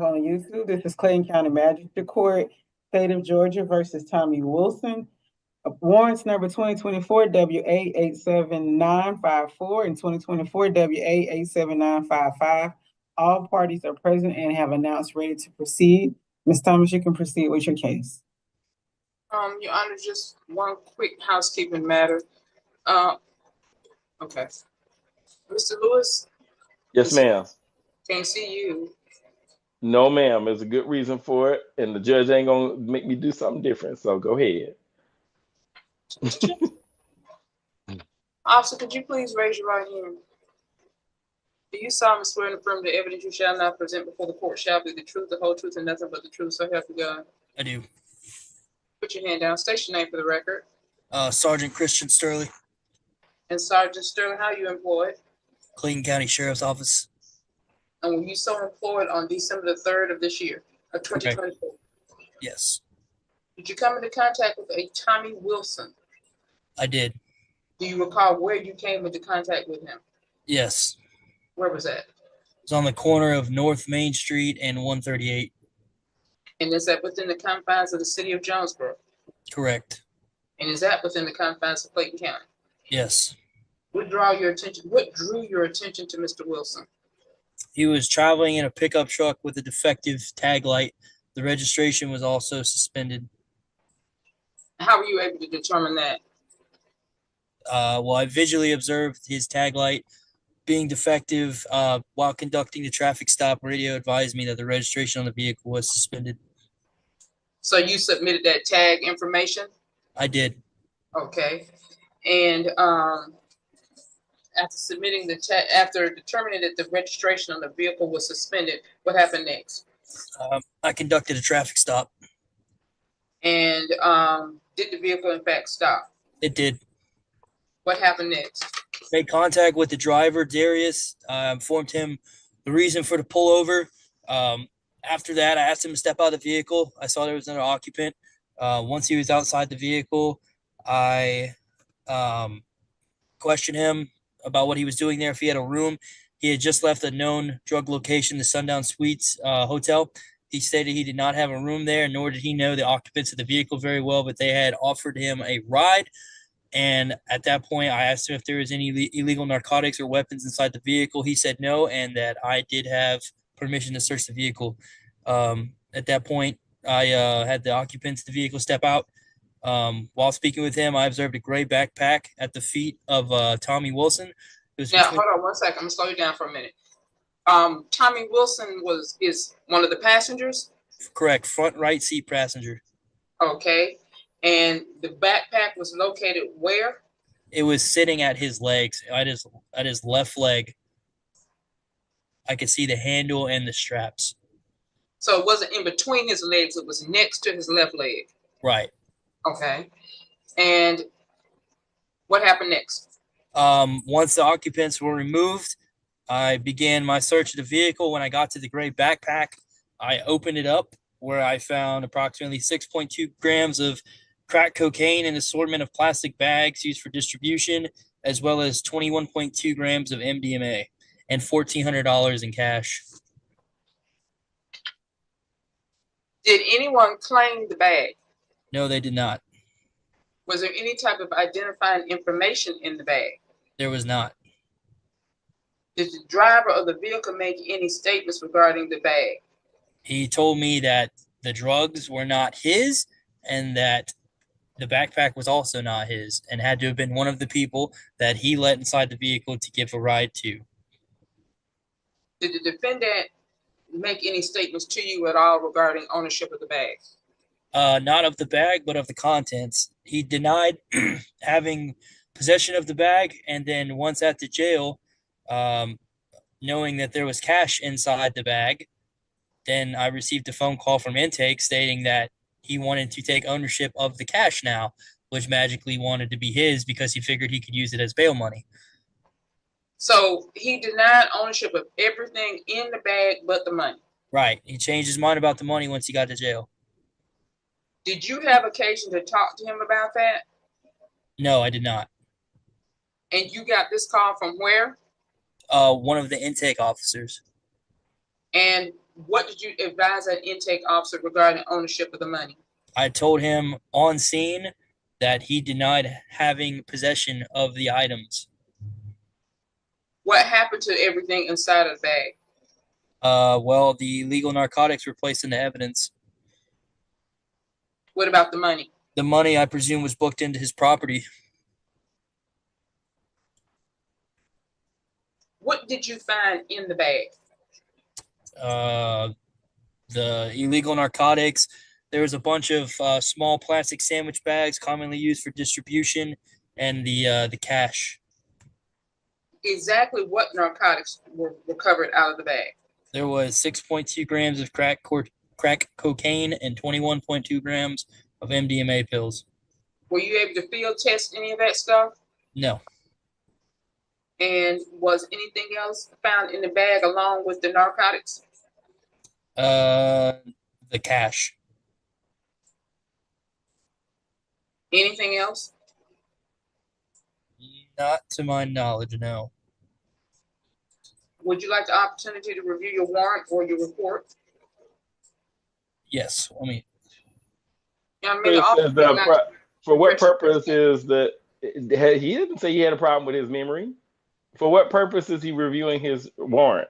live on YouTube. This is Clayton County Magistrate Court, State of Georgia versus Tommy Wilson. Warrants number 2024 WA87954 and 2024 WA87955. All parties are present and have announced ready to proceed. Ms. Thomas, you can proceed with your case. Your Honor, just one quick housekeeping matter. Okay. Mr. Lewis? Yes, ma'am. Can't see you. No, ma'am. There's a good reason for it, and the judge ain't gonna make me do something different. So go ahead. Officer, could you please raise your right hand? Do you solemnly swear and affirm the evidence you shall now present before the court shall be the truth, the whole truth, and nothing but the truth, so help you God? I do. Put your hand down. State your name for the record. Sergeant Christian Sterling, And Sergeant Sterling, how are you employed? Clayton County Sheriff's Office. And were you so employed on December the 3rd of this year, of 2024? Yes, Did you come into contact with a Tommy Wilson? I did. Do you recall where you came into contact with him? Yes. Where was that? It was on the corner of North Main Street and 138. And is that within the confines of the city of Jonesboro? Correct. And is that within the confines of Clayton County? Yes. What drew your attention to Mr. Wilson? He was traveling in a pickup truck with a defective tag light. The registration was also suspended. How were you able to determine that? Well, I visually observed his tag light being defective. While conducting the traffic stop, radio advised me that the registration on the vehicle was suspended. So you submitted that tag information? I did. Okay. And after submitting the tag, after determining that the registration on the vehicle was suspended, what happened next? I conducted a traffic stop. And did the vehicle in fact stop? It did. What happened next? Made contact with the driver, Darius. Informed him the reason for the pullover. After that, I asked him to step out of the vehicle. I saw there was another occupant. Once he was outside the vehicle, I questioned him about what he was doing there, if he had a room. He had just left a known drug location, the Sundown Suites Hotel. He stated he did not have a room there, nor did he know the occupants of the vehicle very well, but they had offered him a ride. And at that point, I asked him if there was any illegal narcotics or weapons inside the vehicle. He said no, and that I did have permission to search the vehicle. At that point, I had the occupants of the vehicle step out. While speaking with him, I observed a gray backpack at the feet of Tommy Wilson. Now, hold on 1 second. I'm going to slow you down for a minute. Tommy Wilson is one of the passengers? Correct. Front right seat passenger. Okay. And the backpack was located where? It was sitting at his legs, at his left leg. I could see the handle and the straps. So it wasn't in between his legs, it was next to his left leg. Right. Okay. And what happened next? Once the occupants were removed, I began my search of the vehicle. When I got to the gray backpack, I opened it up, where I found approximately 6.2 grams of crack cocaine and an assortment of plastic bags used for distribution, as well as 21.2 grams of MDMA and $1,400 in cash. Did anyone claim the bag? No, they did not. Was there any type of identifying information in the bag? There was not. Did the driver of the vehicle make any statements regarding the bag? He told me that the drugs were not his and that the backpack was also not his and had to have been one of the people that he let inside the vehicle to give a ride to. Did the defendant make any statements to you at all regarding ownership of the bag? Not of the bag, but of the contents. He denied having possession of the bag, and then once at the jail, knowing that there was cash inside the bag, then I received a phone call from intake stating that he wanted to take ownership of the cash now, which magically wanted to be his because he figured he could use it as bail money. So he denied ownership of everything in the bag but the money? Right. He changed his mind about the money once he got to jail. Did you have occasion to talk to him about that? No, I did not. And you got this call from where? One of the intake officers. And what did you advise that intake officer regarding ownership of the money? I told him on scene that he denied having possession of the items. What happened to everything inside of the bag? Well, the illegal narcotics were placed into evidence. What about the money? The money, I presume, was booked into his property. What did you find in the bag? The illegal narcotics. There was a bunch of small plastic sandwich bags commonly used for distribution, and the cash. Exactly what narcotics were recovered out of the bag? There was 6.2 grams of crack cocaine and 21.2 grams of MDMA pills. Were you able to field test any of that stuff? No. And was anything else found in the bag along with the narcotics? The cash. Anything else? Not to my knowledge, no. Would you like the opportunity to review your warrant or your report? Yes. I mean, It says, for what purpose is that? He didn't say he had a problem with his memory. For what purpose is he reviewing his warrant?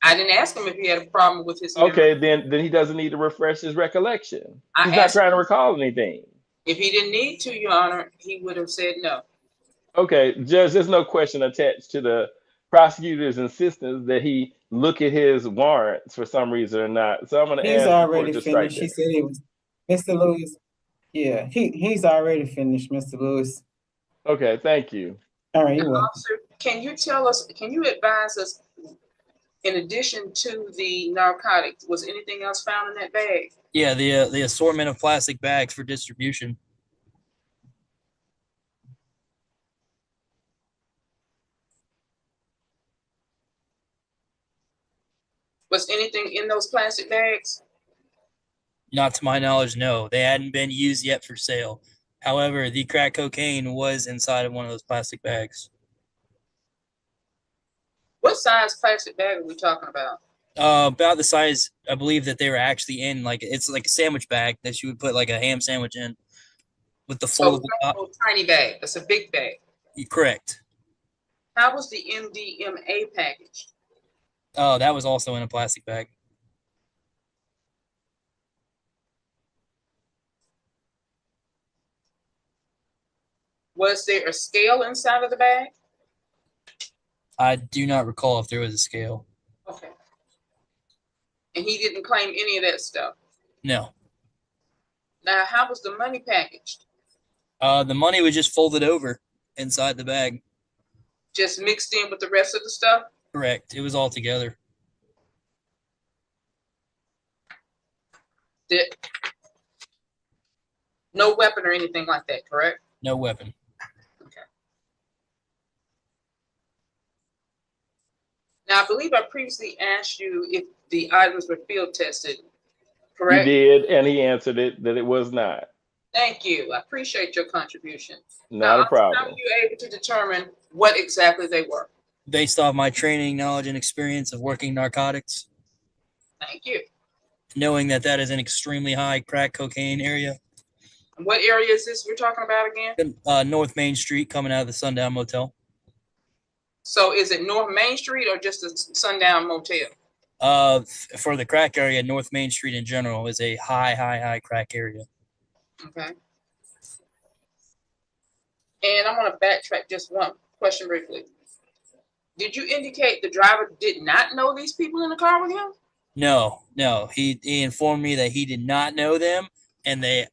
I didn't ask him if he had a problem with his memory. Okay, then he doesn't need to refresh his recollection. He's not trying to recall anything. If he didn't need to, Your Honor, he would have said no. Okay, Judge, there's no question attached to the prosecutor's insistence that he look at his warrants for some reason or not. So I'm going to He's ask already the court to strike finished. He that. said it was Mr. Lewis. Yeah, he's already finished, Mr. Lewis. Okay, thank you. All right, you're welcome. Officer, can you advise us, in addition to the narcotics, was anything else found in that bag? yeah, the assortment of plastic bags for distribution. Was anything in those plastic bags? Not to my knowledge, no. They hadn't been used yet for sale. However, the crack cocaine was inside of one of those plastic bags. What size plastic bag are we talking about? About the size, I believe, that they were actually in. Like, it's like a sandwich bag that you would put like a ham sandwich in with the So foldable top. a tiny bag. That's a big bag. Correct. How was the MDMA packaged? Oh, that was also in a plastic bag. Was there a scale inside of the bag? I do not recall if there was a scale. Okay. And he didn't claim any of that stuff? No. Now, how was the money packaged? The money was just folded over inside the bag. Just mixed in with the rest of the stuff? Correct. It was all together. No weapon or anything like that, correct? No weapon. Okay. Now, I believe I previously asked you if the items were field tested, correct? You did, and he answered it that it was not. Thank you. I appreciate your contribution. Not a problem. How were you able to determine what exactly they were? Based off my training, knowledge, and experience of working narcotics. Thank you. Knowing that that is an extremely high crack cocaine area. What area is this we're talking about again? North Main Street, coming out of the Sundown Motel. So is it North Main Street or just a Sundown Motel? For the crack area, North Main Street in general is a high crack area. Okay. And I'm going to backtrack just one question briefly. Did you indicate the driver did not know these people in the car with him? No. He informed me that he did not know them, and they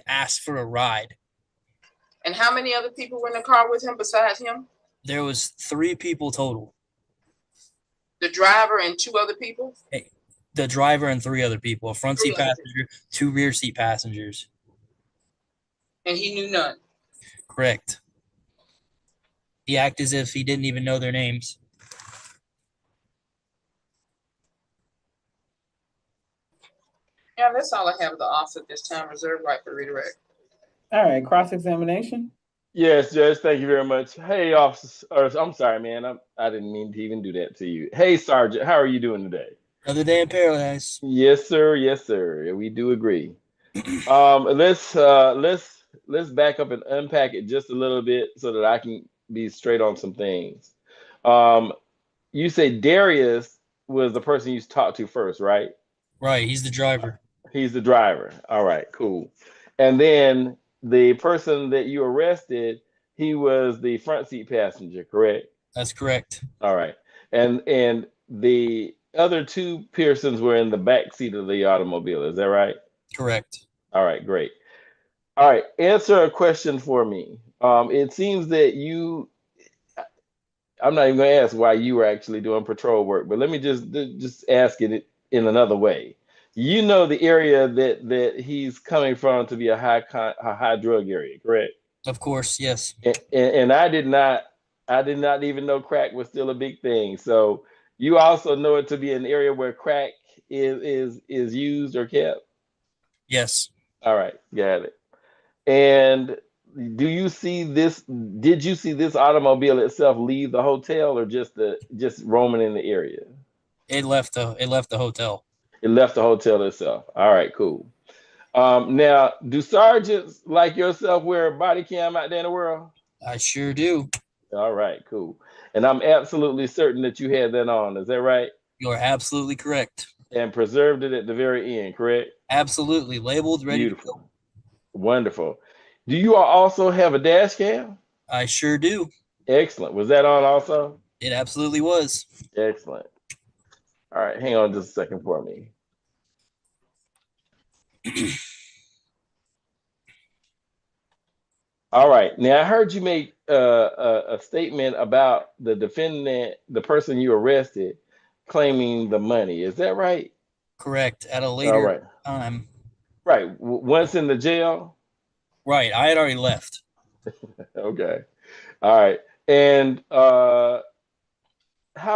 asked for a ride. And how many other people were in the car with him besides him? There was 3 people total. The driver and 2 other people? The driver and 3 other people. A front seat passenger, 2 rear seat passengers. And he knew none? Correct. He acted as if he didn't even know their names. Yeah, that's all I have with the officer at this time. Reserved right for redirect. All right, cross-examination. Yes, Judge, thank you very much. Hey, officer, I'm sorry, man. I didn't mean to even do that to you. Hey, Sergeant, how are you doing today? Another day in paradise. Yes, sir. Yes, sir. We do agree. Let's back up and unpack it just a little bit so that I can be straight on some things. Um, you say Darius was the person you talked to first, right? Right. He's the driver. He's the driver. All right, cool. And then the person that you arrested, he was the front seat passenger, correct? That's correct. All right. And the other two Pearsons were in the back seat of the automobile. Is that right? Correct. All right, great. All right, answer a question for me. It seems that I'm not even going to ask why you were actually doing patrol work, but let me just ask it in another way. You know the area that he's coming from to be a high drug area, correct? Of course, yes. And I did not even know crack was still a big thing. So you also know it to be an area where crack is used or kept. Yes. All right, got it. And do you see this? Did you see this automobile itself leave the hotel, or just roaming in the area? It left the hotel. It left the hotel itself. All right, cool. Now, do sergeants like yourself wear a body cam out there in the world? I sure do. All right, cool. And I'm absolutely certain that you had that on. Is that right? You're absolutely correct. And preserved it at the very end, correct? Absolutely. Labeled, ready to go. Beautiful. Wonderful. Do you also have a dash cam? I sure do. Excellent. Was that on also? It absolutely was. Excellent. All right, hang on just a second for me. All right. Now I heard you make a statement about the defendant, the person you arrested, claiming the money. Is that right? Correct. At a All later right. time. Right. Once in the jail. Right. I had already left. Okay. All right. And how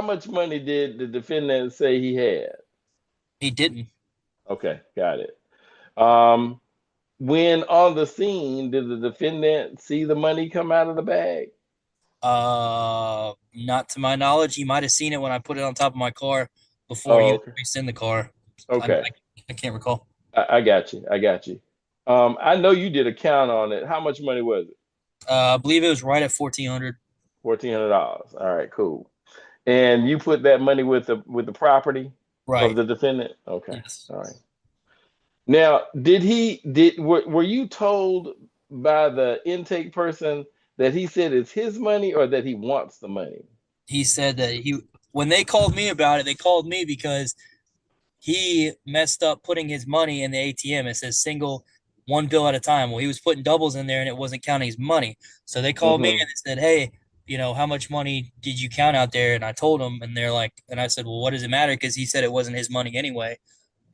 much money did the defendant say he had? He didn't. Okay, got it. When on the scene, did the defendant see the money come out of the bag? Not to my knowledge. He might have seen it when I put it on top of my car before Oh, he okay. was in the car. Okay. I can't recall. I got you. I got you. I know you did a count on it. How much money was it? I believe it was right at 1,400. $1,400. All right, cool. And you put that money with the property Right. of the defendant? Okay. Yes. All right. Now, were you told by the intake person that he said it's his money or that he wants the money? He said that when they called me about it, they called me because he messed up putting his money in the ATM. It says single, one bill at a time. Well, he was putting doubles in there and it wasn't counting his money. So they called me and they said, hey, how much money did you count out there? And I told them, and they're like, and I said, well, what does it matter? Because he said it wasn't his money anyway.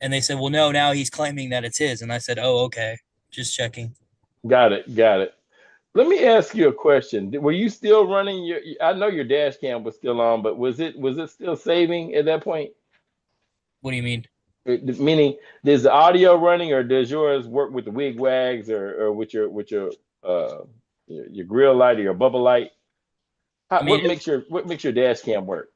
And they said, well, no, now he's claiming that it's his. And I said, oh, okay. Just checking. Got it. Got it. Let me ask you a question. Were you still running I know your dash cam was still on, but was it still saving at that point? What do you mean? Meaning, is the audio running, or does yours work with the wig wags, or with your grill light or your bubble light? What makes your dash cam work?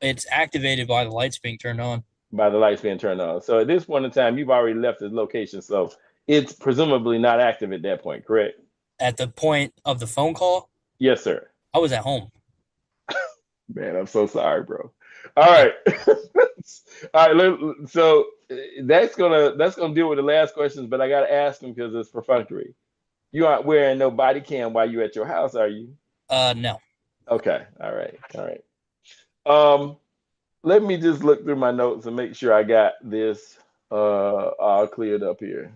It's activated by the lights being turned on. By the lights being turned on. So at this point in time, you've already left the location, so it's presumably not active at that point, correct? At the point of the phone call? Yes, sir. I was at home. Man, I'm so sorry, bro. All right. All right. So that's gonna deal with the last questions, but I gotta ask them because it's perfunctory. You aren't wearing no body cam while you're at your house, are you? No. Okay. All right. All right. Let me just look through my notes and make sure I got this all cleared up here.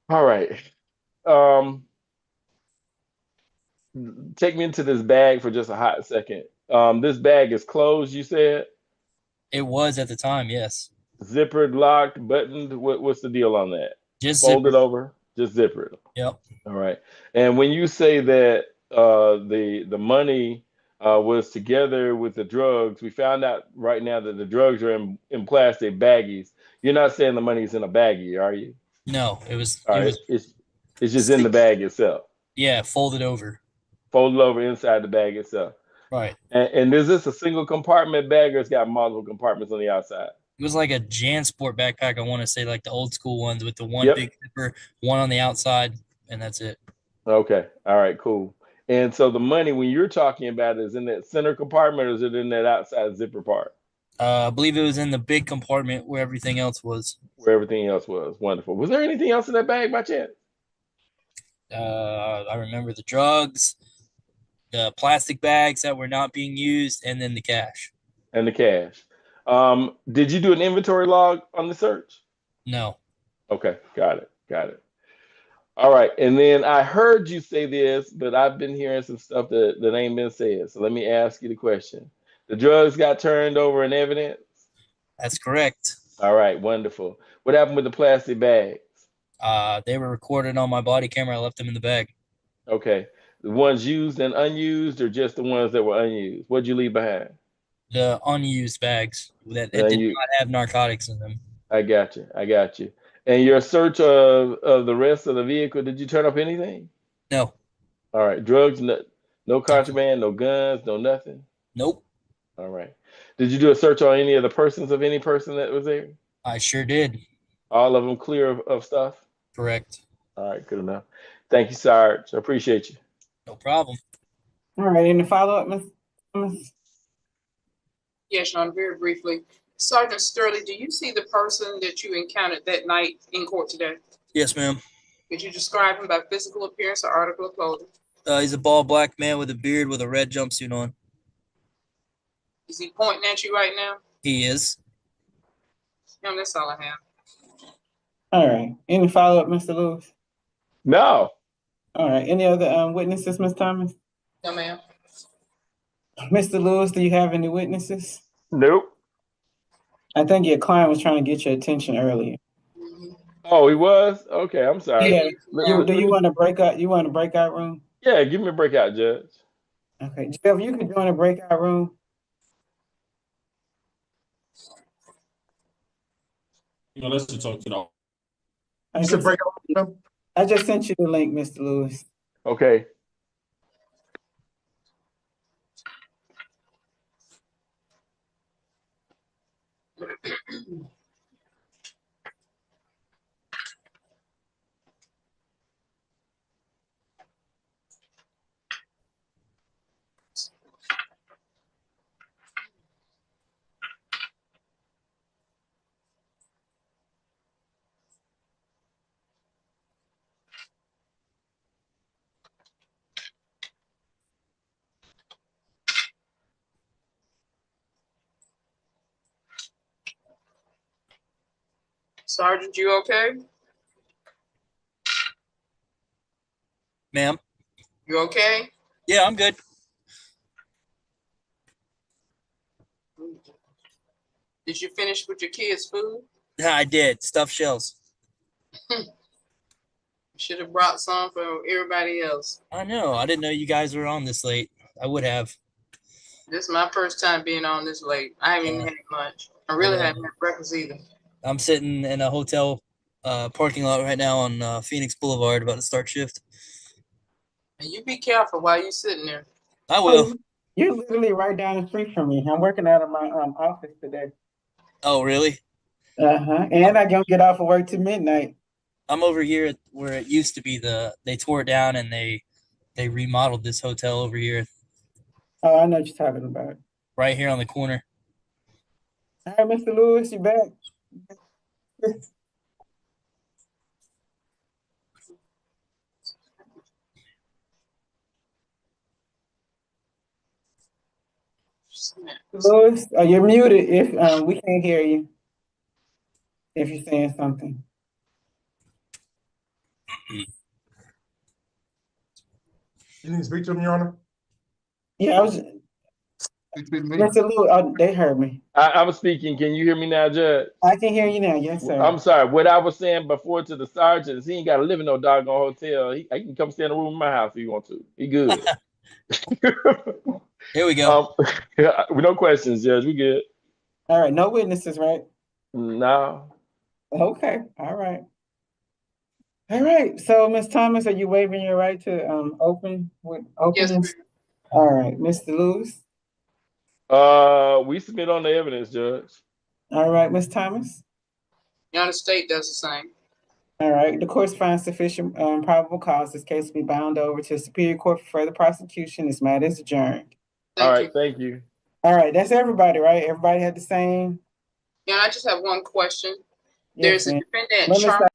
All right. Take me into this bag for just a hot second. This bag is closed, you said? It was at the time, yes. Zippered, locked, buttoned. What's the deal on that? Just folded over, just zippered. Yep. All right. And when you say that the money was together with the drugs. We found out right now that the drugs are in plastic baggies. You're not saying the money's in a baggie, are you? No, it All right, was it's just in the bag itself, yeah, folded over. folded over inside the bag itself. Right. And is this a single compartment bag or it's got multiple compartments on the outside? It was like a JanSport backpack. I want to say like the old school ones with the one Yep. big zipper, one on the outside, and that's it. Okay. All right, cool. And so the money, when you're talking about it, is in that center compartment or is it in that outside zipper part I believe it was in the big compartment where everything else was. where everything else was? Wonderful. Was there anything else in that bag by chance? I remember the drugs, the plastic bags that were not being used, and then the cash. And the cash. Did you do an inventory log on the search? No. Okay, got it. Got it. All right. And then I heard you say this, but I've been hearing some stuff that ain't been said. So let me ask you the question. The drugs got turned over in evidence? That's correct. All right, wonderful. What happened with the plastic bags? They were recorded on my body camera. I left them in the bag. Okay. The ones used and unused, or just the ones that were unused? What'd you leave behind? The unused bags that The did unused. not have narcotics in them. I got you. I got you. And your search of the rest of the vehicle, did you turn up anything? No. All right. Drugs, no contraband, no guns, no nothing. Nope. All right. Did you do a search on any of the persons of any person that was there? I sure did. All of them clear of stuff? Correct. All right, good enough. Thank you, Sarge. I appreciate you. No problem. All right, any follow-up, Ms. Thomas? Yes, Your Honor, very briefly. Sergeant Sterling, do you see the person that you encountered that night in court today? Yes, ma'am. Could you describe him by physical appearance or article of clothing? He's a bald black man with a beard with a red jumpsuit on. Is he pointing at you right now? He is. No, that's all I have. All right, any follow-up, Mr. Lewis? No. All right, any other witnesses, Ms. Thomas? No, ma'am. Mr. Lewis, do you have any witnesses? Nope. I think your client was trying to get your attention earlier. Oh, he was? Okay, I'm sorry. Yeah. Let Do you me- want a breakout? You want a breakout room? Yeah, give me a breakout, Judge. Okay, Jeff, you could join a breakout room. You know, let's just talk to the. I You said just, breakout room? I just sent you the link, Mr. Lewis. Okay. Sergeant, you okay? Ma'am. You okay? Yeah, I'm good. Did you finish with your kids' food? I did. Stuffed shells. You should have brought some for everybody else. I know. I didn't know you guys were on this late. I would have. This is my first time being on this late. I haven't even had lunch. I really haven't had breakfast either. I'm sitting in a hotel parking lot right now on Phoenix Boulevard about to start shift. And you be careful while you're sitting there. I will. You're literally right down the street from me. I'm working out of my office today. Oh, really? And I don't get off of work till midnight. I'm over here where it used to be they tore it down and they remodeled this hotel over here, Oh, I know what you're talking about. right here on the corner. All right, Mr. Lewis, you back? Lewis, you're muted if we can't hear you. If you're saying something. You need to speak to him, Your Honor? Yeah, I was Speak to me. Mr. Lewis, they heard me. I was speaking. Can you hear me now, Judge? I can hear you now, yes, sir. I'm sorry. What I was saying before to the sergeant is he ain't got to live in no doggone hotel. He can come stay in a room in my house if he want to. He good. Here we go. Yeah, with no questions, Judge. We good. All right, no witnesses, right? No. Okay, all right. All right, so Ms. Thomas, are you waiving your right to open with Yes, openings? All right, Mr. Lewis. We submit on the evidence, Judge. All right, Ms. Thomas. Your Honor, state does the same. All right, the court finds sufficient probable cause this case to be bound over to Superior Court for further prosecution. This matter is adjourned. All Thank right, you. thank you. All right, that's everybody, right? Everybody had the same? Yeah, I just have one question. Yes, There's a ma'am. defendant, Let me Charles.